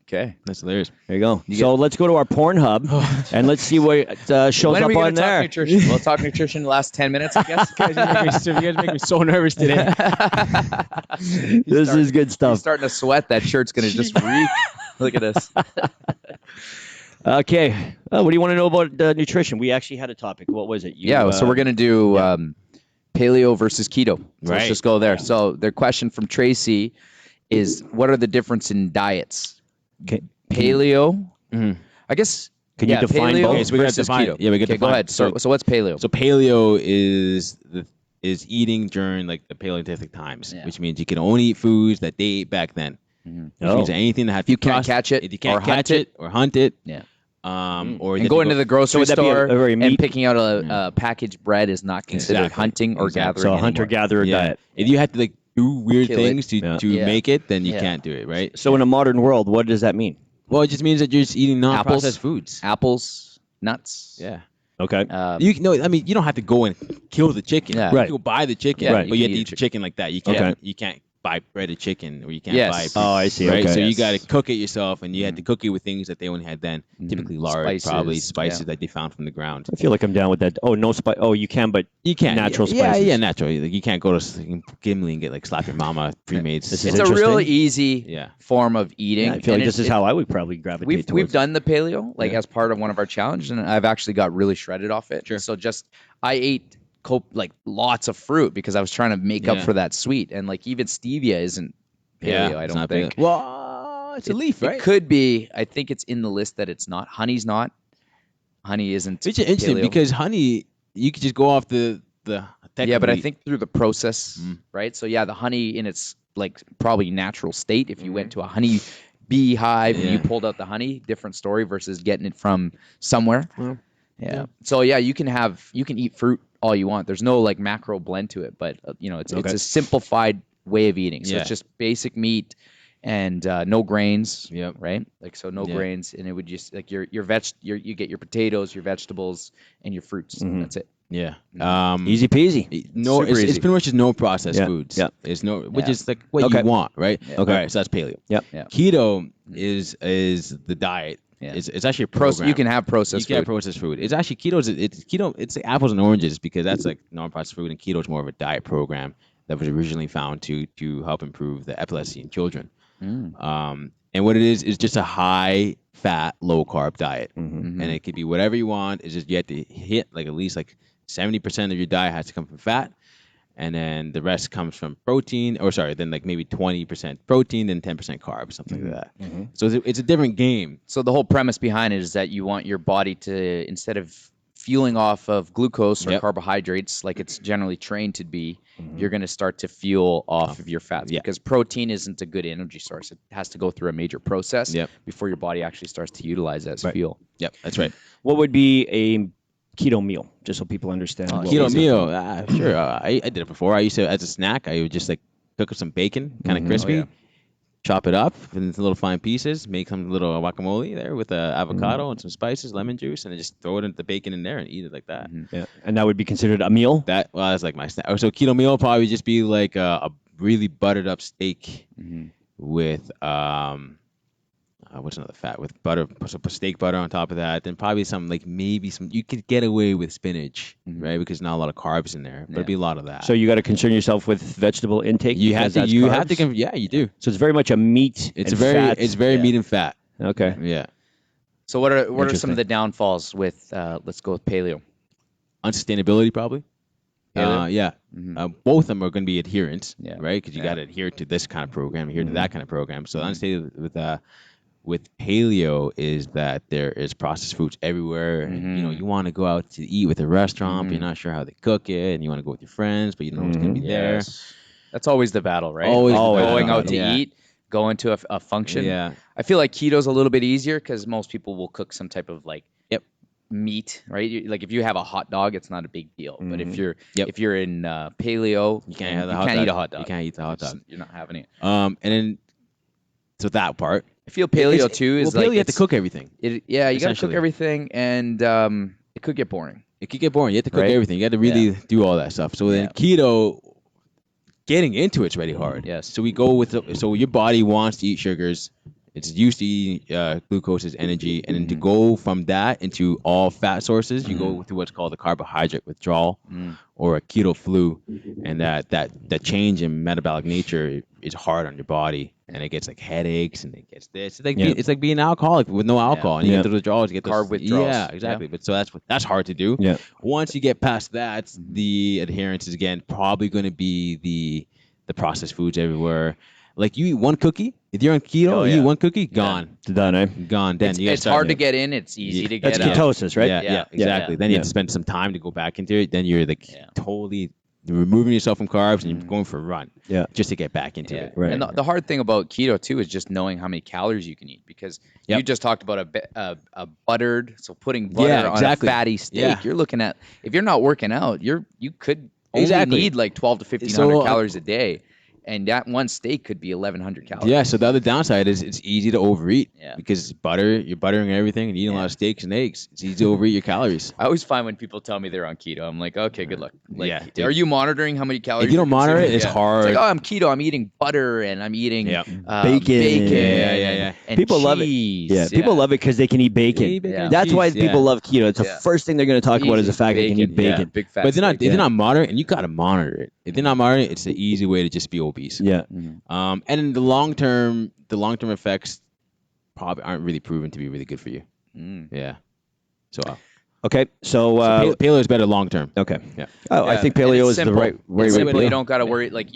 Okay. That's hilarious. There you go. So let's go to our Pornhub and let's see what shows When are up we on going to there. talk nutrition? We'll talk nutrition the last 10 minutes, I guess. You guys make me so nervous today. This is good He's stuff. starting to sweat. That shirt's going to just reek. Look at this. Okay. What do you want to know about nutrition? We actually had a topic. What was it? So we're going to do paleo versus keto. So let's Right. just go there. Yeah. So their question from Tracy is, what are the difference in diets? Paleo, I guess. Can you define paleo both? Okay, so we gotta versus define keto. it. Yeah, we gotta Okay, go define ahead. it. So what's paleo? So paleo is eating during like the Paleolithic times, Yeah. which means you can only eat foods that they ate back then. Which means anything that has If you can't catch it if you can't or hunt catch it or hunt it, Yeah. or And going to the grocery would that be a store very and meat- picking out a packaged bread is not considered Exactly. hunting or gathering. So a anymore. hunter-gatherer yeah, diet. if you have to like do weird Kill it. things to Yeah. make it, then you Yeah. can't do it, right? So in a modern world, what does that mean? Well, it just means that you're just eating non-processed foods. Apples, nuts. Yeah. Okay. You no, I mean you don't have to go and kill the chicken. Yeah. You Right. can go buy the chicken, Yeah, but you you can have to eat eat the chicken like that. You can't. Okay. You can't buy breaded chicken, or you can't Yes. buy. Oh, I see. Right, Okay. so you Yes. got to cook it yourself, and you had to cook it with things that they only had then. Typically lard, Spices, probably spices yeah. that they found from the ground. I feel like I'm down with that. Oh, no spice. Oh, you can, but You can't natural yeah, spices. Yeah, natural. Like, you can't go to Gimli and get like slap your mama pre-made. This is It's a real interesting. easy Yeah. form of eating. I feel and like this it- is how I would probably gravitate We've towards. done the paleo like as part of one of our challenges, and I've actually got really shredded off it. Sure. So I ate like lots of fruit because I was trying to make up Yeah. for that sweet, and like even stevia isn't paleo. I it's don't not think. paleo. Well, it's a leaf, right? It could be. I think it's in the list that it's not. Honey's not. Honey isn't. Which is interesting paleo. because honey, you could just go off the. Yeah, but I technically- think through the process, right? So yeah, the honey in its like probably natural state. If you went to a honey bee hive and you Yeah. pulled out the honey, different story versus getting it from somewhere. Yeah. So yeah, you can eat fruit all you want. There's no like macro blend to it, but it's a simplified way of eating. So Yeah. it's just basic meat and no grains. Yep. Right. Like so, no Yeah. grains, and it would just like you get your potatoes, your vegetables, and your fruits. That's it. Yeah. Easy peasy. No, Super it's easy. pretty much just no processed Yeah, foods. yeah. It's no, which Yeah. is like what Okay. you want, right? Yeah. Okay. All right, so that's paleo. Yep. Yeah. Keto is the diet. Yeah. It's actually a program. You can have processed You can have food. processed food. It's actually keto. It's like apples and oranges because that's like non-processed food, and keto is more of a diet program that was originally found to help improve the epilepsy in children. And what it is just a high fat, low carb diet, and it could be whatever you want. It's just you have to hit like at least like 70% of your diet has to come from fat, and then the rest comes from protein. Or sorry, then like maybe 20% protein, then 10% carbs, something like that. So it's a different game. So the whole premise behind it is that you want your body to, instead of fueling off of glucose or Yep. carbohydrates like it's generally trained to be, you're going to start to fuel off of your fats Yeah. because protein isn't a good energy source. It has to go through a major process Yep. before your body actually starts to utilize it as fuel. Yep, that's right. What would be a keto meal, just so people understand? what Keto is it? meal, sure. I did it before. I used to, as a snack, I would just like cook up some bacon, kind of crispy, yeah. chop it up into little fine pieces, make some little guacamole there with avocado and some spices, lemon juice, and then just throw it into the bacon in there and eat it like that. Yeah. And that would be considered a meal? That's like my snack. So keto meal would probably just be like a really buttered up steak with what's another fat with butter, some steak butter on top of that. Then probably some like maybe some you could get away with spinach, right? Because not a lot of carbs in there, but it'd be a lot of that. So you got to concern yourself with vegetable intake. you have because to that's you have to carbs? yeah, you do. So it's very much a meat. It's and very fat. it's very meat and fat. Okay. Yeah. So what are some Interesting. of the downfalls with let's go with paleo? Unsustainability probably. Paleo? Yeah. Both of them are going to be adherence, Yeah. right? Because you got to adhere to this kind of program, adhere to that kind of program. So unsustainable with paleo is that there is processed foods everywhere. And, you want to go out to eat with a restaurant, but you're not sure how they cook it, and you want to go with your friends, but you don't know what's going to be there. That's always the battle, right? Always the going battle, out to yeah. eat, going to a function. Yeah. I feel like keto's a little bit easier because most people will cook some type of like meat, right? Like if you have a hot dog, it's not a big deal. But if you're in paleo, You can't have the you hot can't dog. eat a hot dog. You can't eat the hot It's dog. just- You're not having it. And then so that part. I feel paleo too is well, like paleo you have to cook everything. you got to cook essentially. everything, and it could get boring. It could get boring. You have to cook Right? everything. You got to really do all that stuff. So then keto, getting into it's really hard. Yes. So we go with so your body wants to eat sugars. It's used to eating glucose as energy, and then to go from that into all fat sources, you go through what's called a carbohydrate withdrawal or a keto flu, and that change in metabolic nature is hard on your body. and it gets like headaches, and it gets this. It's like being an alcoholic with no alcohol, and you get the withdrawals, you get carb withdrawals. Yeah, exactly. But so that's hard to do. Yeah. Once you get past that, the adherence is again probably going to be the processed foods everywhere. Like you eat one cookie, if you're on keto, you eat one cookie, gone. It's done, eh? Gone. Then it's hard to get in. It's easy to get That's out. ketosis, right? Yeah, exactly. Then you have to spend some time to go back into it. Then you're like totally removing yourself from carbs and you're going for a run. Yeah. Just to get back into it. Right. And the hard thing about keto too is just knowing how many calories you can eat, because you just talked about a buttered, so putting butter on a fatty steak. Yeah. You're looking at, if you're not working out, you could only need like 12 to 1500 calories a day. And that one steak could be 1,100 calories. Yeah, so the other downside is it's easy to overeat. Yeah. Because you're buttering everything and eating a lot of steaks and eggs. It's easy to overeat your calories. I always find when people tell me they're on keto, I'm like, okay, good luck. Like, dude. are you monitoring how many calories? If you don't monitor it, it's hard. It's like, oh, I'm keto. I'm eating butter and I'm eating Bacon. Yeah. And people love it. cheese. Yeah, people love it because they can eat bacon. Yeah. That's why people love keto. It's the first thing they're going to talk about is the fact they can eat bacon. Big fat. But if they're not monitoring, and you got to monitor it. If they're not monitoring it, it's the easy way to just be obese. Yeah. And in the long term effects probably aren't really proven to be really good for you. Yeah. So. Okay, so paleo is better long term. Okay. Yeah. Oh, I think paleo is simple. the right way. It's simple. You don't got to worry. Like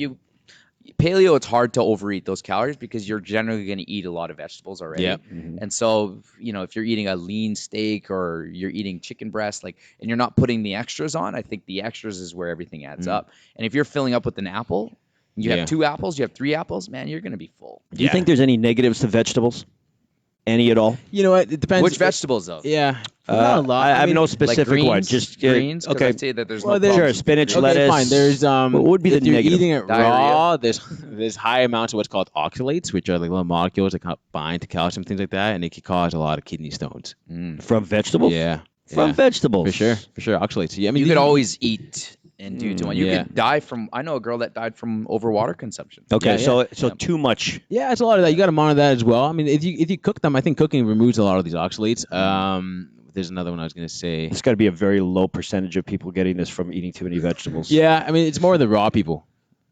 paleo, it's hard to overeat those calories because you're generally going to eat a lot of vegetables already. Yeah. And so, if you're eating a lean steak or you're eating chicken breast, and you're not putting the extras on, I think the extras is where everything adds up. And if you're filling up with an apple, you have 2 apples, you have 3 apples, man, you're going to be full. Do you think there's any negatives to vegetables? Any at all? You know what? It depends. Which vegetables, though? Yeah. Not a lot. I have no specific greens, one. Just greens. Okay. I'd say that there's Sure, spinach, lettuce. Fine. There's What would be if the you're negative? eating it Diarrhea. raw, there's high amounts of what's called oxalates, which are like little molecules that bind to calcium, things like that, and it can cause a lot of kidney stones. From vegetables? Yeah. From vegetables. For sure. Oxalates. Yeah, I mean, you could always eat and do too much. You yeah. could die from. I know a girl that died from overwater consumption. Okay, Yeah, so too much. Yeah, it's a lot of that. You got to monitor that as well. I mean, if you cook them, I think cooking removes a lot of these oxalates. There's another one I was going to say. It's got to be a very low percentage of people getting this from eating too many vegetables. Yeah, I mean, it's more the raw people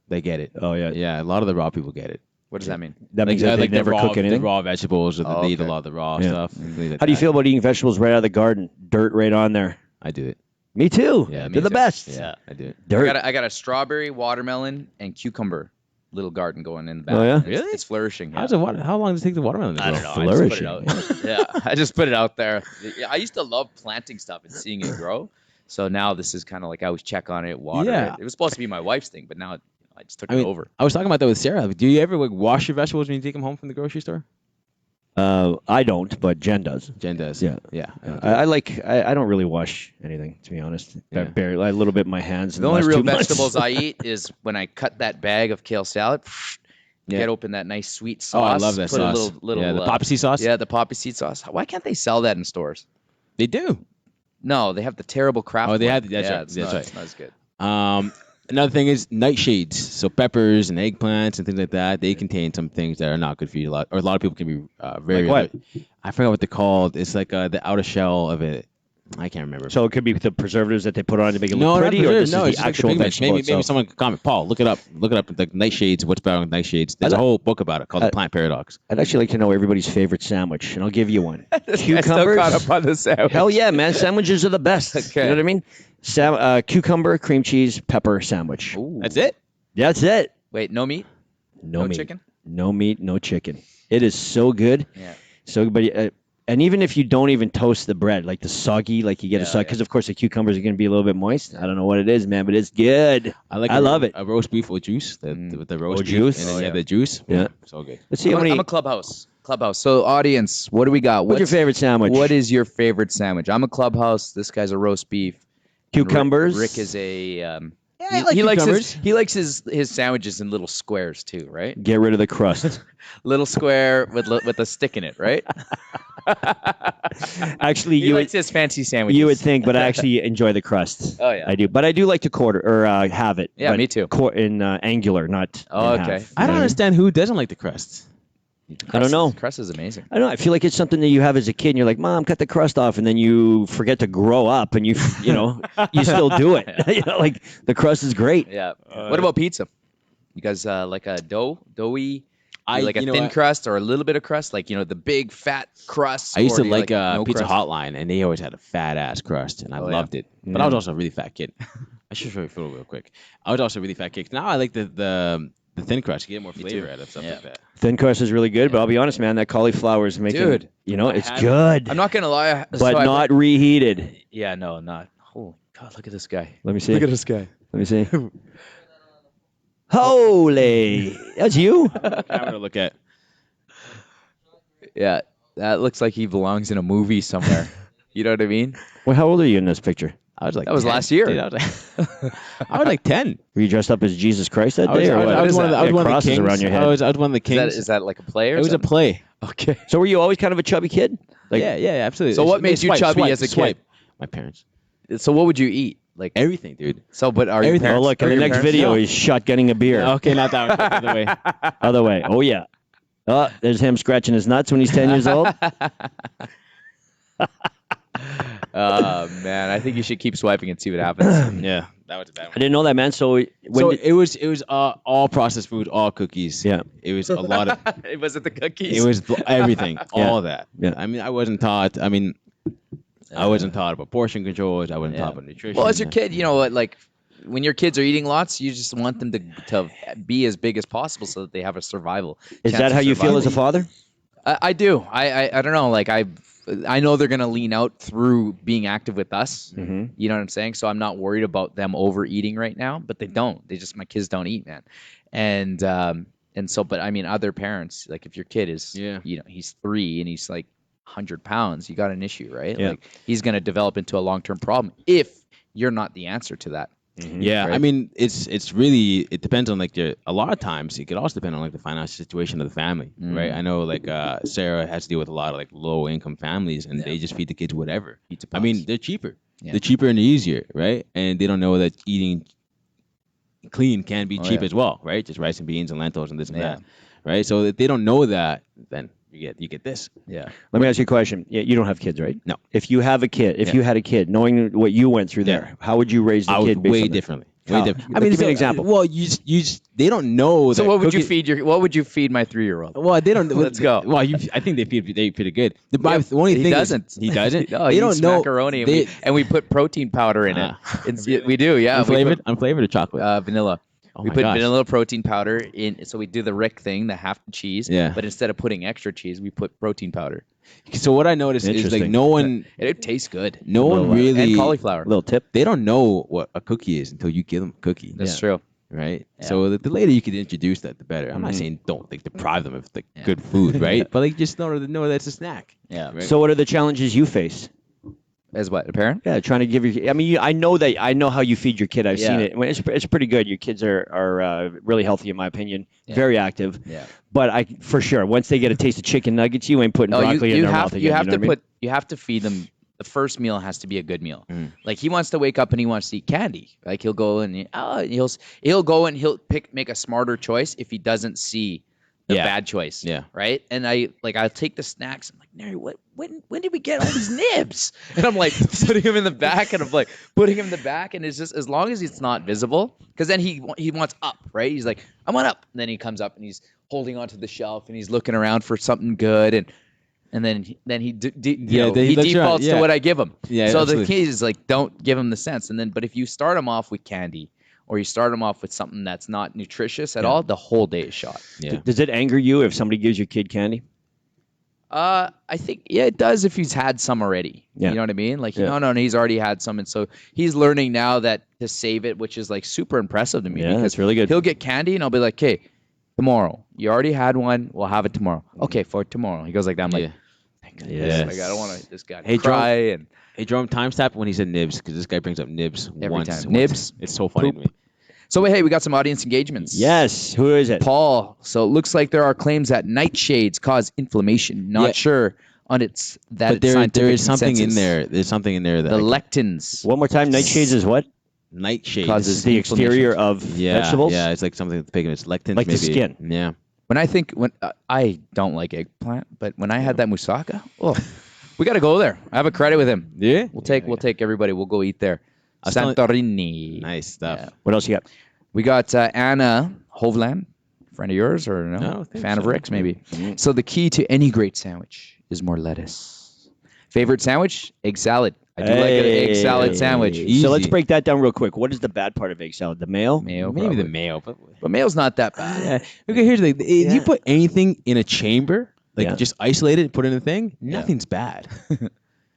that get it. Oh yeah. Yeah, a lot of the raw people get it. What does that mean? That means that they never cook anything. The raw vegetables, or they eat a lot of the raw stuff. How do you feel about eating vegetables right out of the garden? Dirt right on there. I do it. Me too. Yeah, They're the best. Yeah, I do it. Dirt. I got a strawberry, watermelon, and cucumber little garden going in the back. Oh, yeah? Really? It's flourishing. Yeah. How long does it take the watermelon to grow? I don't know. Flourishing. I just put it out. I just put it out there. I used to love planting stuff and seeing it grow. So now this is kind of like I always check on it, water it. It was supposed to be my wife's thing, but now I just took it over. I was talking about that with Sarah. Do you ever wash your vegetables when you take them home from the grocery store? I don't, but Jen does. Jen does. Yeah. I don't really wash anything, to be honest. Barely, a little bit in my hands. The only real vegetables I eat is when I cut that bag of kale salad. Get open that nice sweet sauce. Oh, I love that put sauce. A little the poppy seed sauce. Yeah, the poppy seed sauce. Why can't they sell that in stores? They do. No, they have the terrible Kraft. Oh, they one. have. That's right. It's That's right. It's not as good. Another thing is nightshades. So peppers and eggplants and things like that, they contain some things that are not good for you. A lot of people can be very. Like what? I forgot what they're called. It's like the outer shell of it. I can't remember. So it could be the preservatives that they put on to make it look pretty, or this is the actual vegetable maybe itself? someone could comment. Paul, look it up. Look it up. Like nightshades. What's better with nightshades? There's a whole book about it called The Plant Paradox. I'd actually like to know everybody's favorite sandwich, and I'll give you one. I still caught up on the sandwich. Hell yeah, man! Sandwiches are the best. Okay. You know what I mean? Cucumber, cream cheese, pepper sandwich. Ooh. That's it. That's it. Wait, no meat? No meat. Chicken? No meat, no chicken. It is so good. Yeah. So, but and even if you don't even toast the bread, like the soggy, like you get a soggy, because of course the cucumbers are going to be a little bit moist. I don't know what it is, man, but it's good. I love it. A roast beef with juice. With the roast beef. Juice. And then you have the juice. Yeah. So good. Let's see how many. I'm a clubhouse. So audience, what do we got? What's your favorite sandwich? What is your favorite sandwich? I'm a clubhouse. This guy's a roast beef. Cucumbers. Rick is a. I like he cucumbers. likes his sandwiches in little squares too, right? Get rid of the crust. Little square with a stick in it, right? Actually, He likes his fancy sandwiches. you would think, but I actually enjoy the crust. Oh, yeah. I do, but I do like to quarter or have it. Yeah, but me too. In angular, not. Oh, in okay. half. I don't understand who doesn't like the crust. I don't know. Crust is amazing. I don't know. I feel like it's something that you have as a kid, and you're like, "Mom, cut the crust off," and then you forget to grow up, and you still do it. Like the crust is great. Yeah. What about pizza? You guys like a doughy Like a thin crust or a little bit of crust, like the big fat crust. I used to like no Pizza crust? Hotline, and they always had a fat ass crust, and I loved it. But I was also a really fat kid. I should show you a photo real quick. I was also a really fat kid. Now I like the thin crust. You get more flavor out of stuff like that. Thin crust is really good, but I'll be honest, man, that cauliflower is making, Dude, it's good. I'm not gonna lie, but not reheated. Yeah, no, not. Holy God, look at this guy. Let me see. Look at this guy. Let me see. Holy, that's you. Camera to look at. Yeah, that looks like he belongs in a movie somewhere. You know what I mean? Well, how old are you in this picture? I was like that was 10. last year. Dude, I was like 10. Were you dressed up as Jesus Christ that day, or what? I was one of the crosses kings. around your head. I was one of the kings. Is that like a play or It was something? a play. Okay. So were you always kind of a chubby kid? Like, Yeah, absolutely. So what made you chubby as a kid? My parents. So what would you eat? Like Everything, dude. So, but are your Everything. parents? Oh, look, in are the your next parents- video, No. he's shotgunning a beer. Okay, not that one. Other way. Other way. Oh, yeah. Oh, there's him scratching his nuts when he's 10 years old. Oh man, I think you should keep swiping and see what happens. Yeah, that was a bad I one. didn't know that, man. So when So did- it was all processed food, all cookies. Yeah. It was a lot of. It wasn't the cookies. It was everything, all that. Yeah. I mean, I wasn't taught. I wasn't taught about portion controls. I wasn't taught about nutrition. Well, as your kid, you know what? Like when your kids are eating lots, you just want them to be as big as possible so that they have a survival. is chance that of how you feel as a survival. father? I do. I don't know. Like I know they're gonna lean out through being active with us. Mm-hmm. You know what I'm saying? So I'm not worried about them overeating right now. But they don't. My kids don't eat, man. And so, but I mean, other parents, like if your kid is, he's 3 and he's like 100 pounds, you got an issue, right? Yeah. Like he's gonna develop into a long-term problem if you're not the answer to that. Yeah, Right. I mean, it's really, it depends on like a lot of times it could also depend on like the financial situation of the family, right? I know like Sarah has to deal with a lot of like low income families, and they just feed the kids whatever. I mean, they're cheaper. Yeah. They're cheaper and easier, right? And they don't know that eating clean can be cheap as well, right? Just rice and beans and lentils and this and that, right? So if they don't know that, then you get this. Yeah. Let me ask you a question. Yeah, you don't have kids, right? No. If you have a kid, if you had a kid, knowing what you went through there, how would you raise the I kid? would based way on that? differently. How? Way different. Give me an example. Well, you just they don't know. So that what would you cooking- What would you feed my 3-year-old? Well, they don't. Let's go. Well, I think they pretty good. The only he thing doesn't. He doesn't. No, they he don't eats know macaroni they, and we put protein powder in it. We do, yeah. unflavored, We unflavored or chocolate. put, vanilla. Oh we my put gosh. vanilla protein powder in, so we do the Rick thing, the half the cheese. Yeah. But instead of putting extra cheese, we put protein powder. So what I noticed is like Interesting. no one, It tastes good. no one really. And cauliflower. Little tip. They don't know what a cookie is until you give them a cookie. That's true. Right. Yeah. So the later you could introduce that, the better. I'm not saying don't like deprive them of like good food, right? But like just know that it's a snack. Yeah. Right? So what are the challenges you face? As what, a parent? Yeah, trying to give your. I mean, I know how you feed your kid. I've seen Yeah. it. I mean, it's pretty good. Your kids are really healthy, in my opinion. Yeah. Very active. Yeah. But for sure, once they get a taste of chicken nuggets, you ain't putting No, broccoli in you their have mouth again. you have know to what I mean? you have to feed them. The first meal has to be a good meal. Like he wants to wake up and he wants to eat candy. Like he'll go and he'll go and he'll make a smarter choice if he doesn't see the bad choice. Yeah. Right. And I'll take the snacks. I'm like, Nary, when did we get all these nibs? And I'm like putting him in the back, and I'm like putting him in the back, and it's just as long as it's not visible, because then he wants up, right? He's like, I want up. And then he comes up and he's holding onto the shelf and he's looking around for something good, and then he he defaults looks around, to what I give him. Yeah, So absolutely. the key is like, don't give him the sense. And then, but if you start him off with candy, or you start him off with something that's not nutritious at all, the whole day is shot. Yeah. Does it anger you if somebody gives your kid candy? I think it does if he's had some already. Yeah. You know what I mean? Like Yeah. no, he's already had some, and so he's learning now that to save it, which is like super impressive to me. Yeah, because that's really good. He'll get candy, and I'll be like, "Okay, tomorrow. You already had one. We'll have it tomorrow. Okay, for tomorrow." He goes like that. I'm like, Yeah. "Thank goodness." Yes. Like I don't want to this guy Hey, cry and Hey, Jerome, time stop when he said nibs, because this guy brings up nibs Every once. time. once. Nibs, It's so funny to me. So hey, we got some audience engagements. Yes. Who is it? Paul. So it looks like there are claims that nightshades cause inflammation. Not Yeah. sure on its that But there scientific is something in consensus. there. There's something in there that The lectins. One more time. Nightshades is what? nightshade Causes This is the exterior of vegetables. Yeah, it's like something that's pigment. It's lectins, Like the maybe. skin. Yeah. When I don't like eggplant, but when I had that moussaka, we got to go there. I have a credit with him. Yeah. We'll take everybody. We'll go eat there. I was telling- Santorini. Nice stuff. Yeah. What else you got? We got Anna Hovland Friend of yours or no? I don't think Fan of so. Rick's maybe. So the key to any great sandwich is more lettuce. Favorite sandwich? Egg salad. I do like an egg salad sandwich. So let's Easy. break that down real quick. What is the bad part of egg salad? The mayo? Mayo, Maybe probably. the mayo, but mayo's not that bad. okay. Here's the thing: if you put anything in a chamber, like Yeah. just isolate it, put it in a thing, nothing's bad.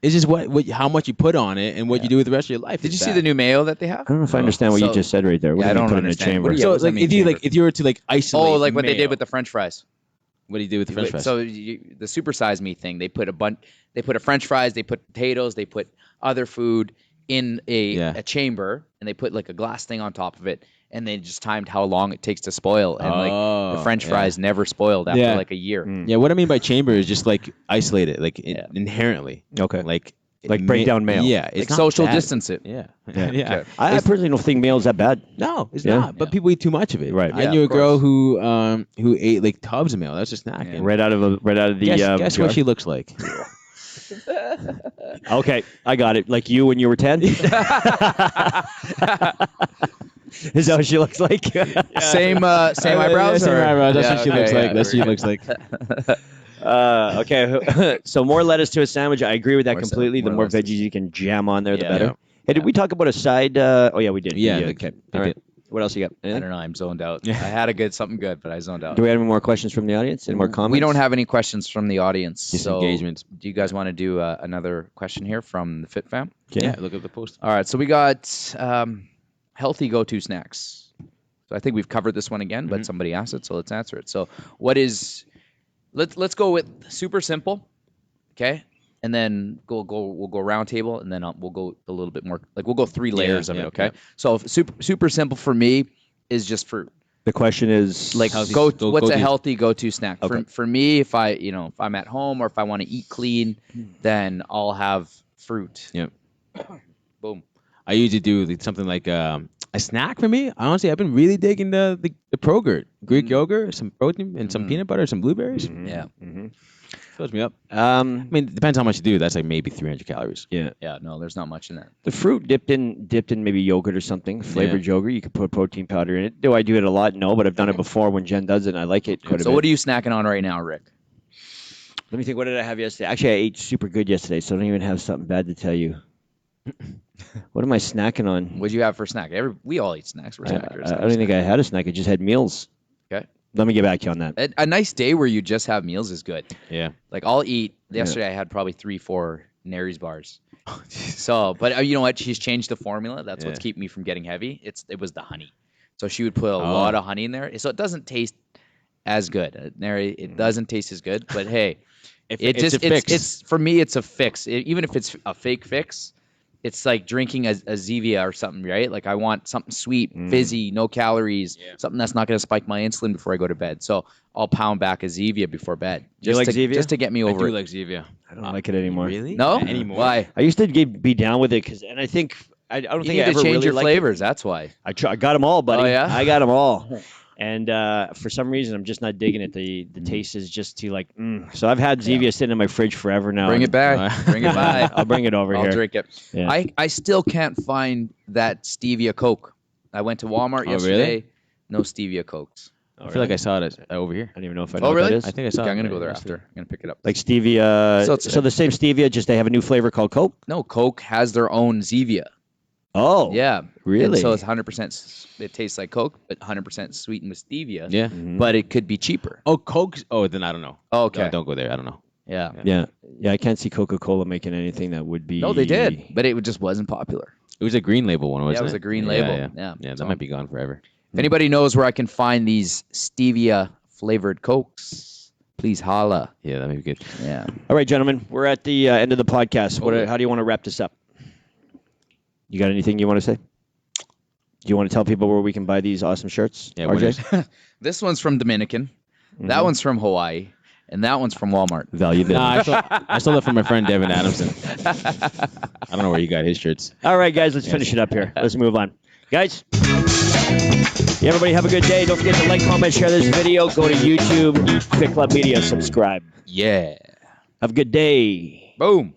It's just how much you put on it and what you do with the rest of your life. Did you see the new mayo that they have? I don't know if I understand what you So- just said right there. What Yeah, I do you don't put understand. in a What chamber? do you- So what's that like mean, if chamber? you were to like isolate, Oh, like what they mayo, did with the French fries. what do you do with the French fries? So the Super Size Me thing, they put a French fries, they put potatoes, they put other food in a chamber, and they put like a glass thing on top of it, and they just timed how long it takes to spoil, and like the French fries never spoiled after like a year. Yeah, what I mean by chamber is just like isolate it, like inherently. Okay. Like break down mayo. Yeah, Like it's not social bad. distance it. Yeah, Yeah. I personally don't think mayo is that bad. No, it's Yeah. not. But people eat too much of it. Right. I Yeah, knew a of girl who ate like tubs of mayo. That's a snack. Yeah. And Right out of the guess jar. what she looks like. Okay, I got it. Like you when you were 10? Is that what she looks like? Same eyebrows. Same or? eyebrows. That's Yeah, what she okay, looks like. yeah, That's what she looks like. Okay, so more lettuce to a sandwich. I agree with that More completely. The more more lettuce. veggies you can jam on there, the Yeah. better. Yeah. Hey, did we talk about a side? Oh, yeah, we did. Yeah, Okay. they All right. did. What else you got? I Anything? don't know. I'm zoned out. I had something good, but I zoned out. Do we have any more questions from the audience? Any more comments? We don't have any questions from the audience. Just so engagements. Do you guys want to do another question here from the Fit Fam? Okay. Yeah, look at the post. All right. So we got healthy go-to snacks. So I think we've covered this one again, but somebody asked it, so let's answer it. So what is? Let's go with super simple, okay? And then we'll go round table, and then we'll go a little bit more. Like we'll go 3 layers of it, okay? yeah. So super simple for me is just fruit. The question is Like Healthy- what's go-to. a healthy go-to snack Okay. for me? If I'm at home or if I want to eat clean, then I'll have fruit. Yep. Boom. I usually do something like a snack for me. Honestly, I've been really digging the Progurt, Greek yogurt, some protein, and some peanut butter, some blueberries. Yeah. Fills me up. I mean, it depends how much you do. That's like maybe 300 calories. Yeah. Yeah. No, there's not much in that. The fruit dipped in maybe yogurt or something, flavored yogurt. You could put protein powder in it. Do I do it a lot? No, but I've done it before when Jen does it, and I like it quite a So bit. what are you snacking on right now, Rick? Let me think. What did I have yesterday? Actually, I ate super good yesterday, so I don't even have something bad to tell you. What am I snacking on? What'd you have for snack? We all eat snacks. We're snackers. I don't think I had a snack. I just had meals. Okay. Let me get back to you on that. A nice day where you just have meals is good. Yeah. Like I'll eat. Yesterday I had probably 3-4 Nary's bars. So, but you know what? She's changed the formula. That's what's keeping me from getting heavy. It was the honey. So she would put a lot of honey in there. So it doesn't taste as good. Nary, it doesn't taste as good. But hey, it's for me. It's a fix. Even if it's a fake fix, it's like drinking a Zevia or something, right? Like I want something sweet, fizzy, no calories, something that's not going to spike my insulin before I go to bed. So I'll pound back a Zevia before bed. Do you like Zevia? Just to get me over I do it. like Zevia. I don't like it anymore. Really? No? Anymore? Why? I used to be down with it and I think I don't You think need I to ever change really your liked flavors. That's why. it. I got them all, buddy. Oh, yeah? I got them all. And for some reason, I'm just not digging it. The taste is just too like. So I've had Zevia sitting in my fridge forever now. Bring it back. Bring it by. I'll bring it over I'll here. drink it. Yeah. I still can't find that stevia Coke. I went to Walmart yesterday. really? No stevia Cokes. I feel like I saw it over here. I don't even know if I know Oh, what really? that is. I think I saw Okay, it. I'm gonna go there yesterday. after. I'm gonna pick it up. Like stevia. So So, it's- the same stevia, just they have a new flavor called Coke. No, Coke has their own Zevia. Oh, Yeah. really? And so it's 100%. It tastes like Coke, but 100% sweetened with stevia. Yeah. But it could be cheaper. Oh, Coke. Oh, then I don't know. Oh, okay. No, don't go there. I don't know. Yeah. Yeah. I can't see Coca-Cola making anything that would be. No, they did, but it just wasn't popular. It was a green label one, wasn't Yeah, it was a green label. Yeah. Yeah, that So- might be gone forever. If anybody knows where I can find these stevia flavored Cokes, please holla. Yeah, that might be good. Yeah. All right, gentlemen, we're at the end of the podcast. Okay. How do you want to wrap this up? You got anything you want to say? Do you want to tell people where we can buy these awesome shirts? Yeah, RJ? This one's from Dominican. That one's from Hawaii. And that one's from Walmart. Value Village. I stole it from my friend Devin Adamson. I don't know where you got his shirts. All right, guys, let's finish it up here. Let's move on. Guys, everybody have a good day. Don't forget to like, comment, share this video. Go to YouTube, Quick Club Media, subscribe. Yeah. Have a good day. Boom.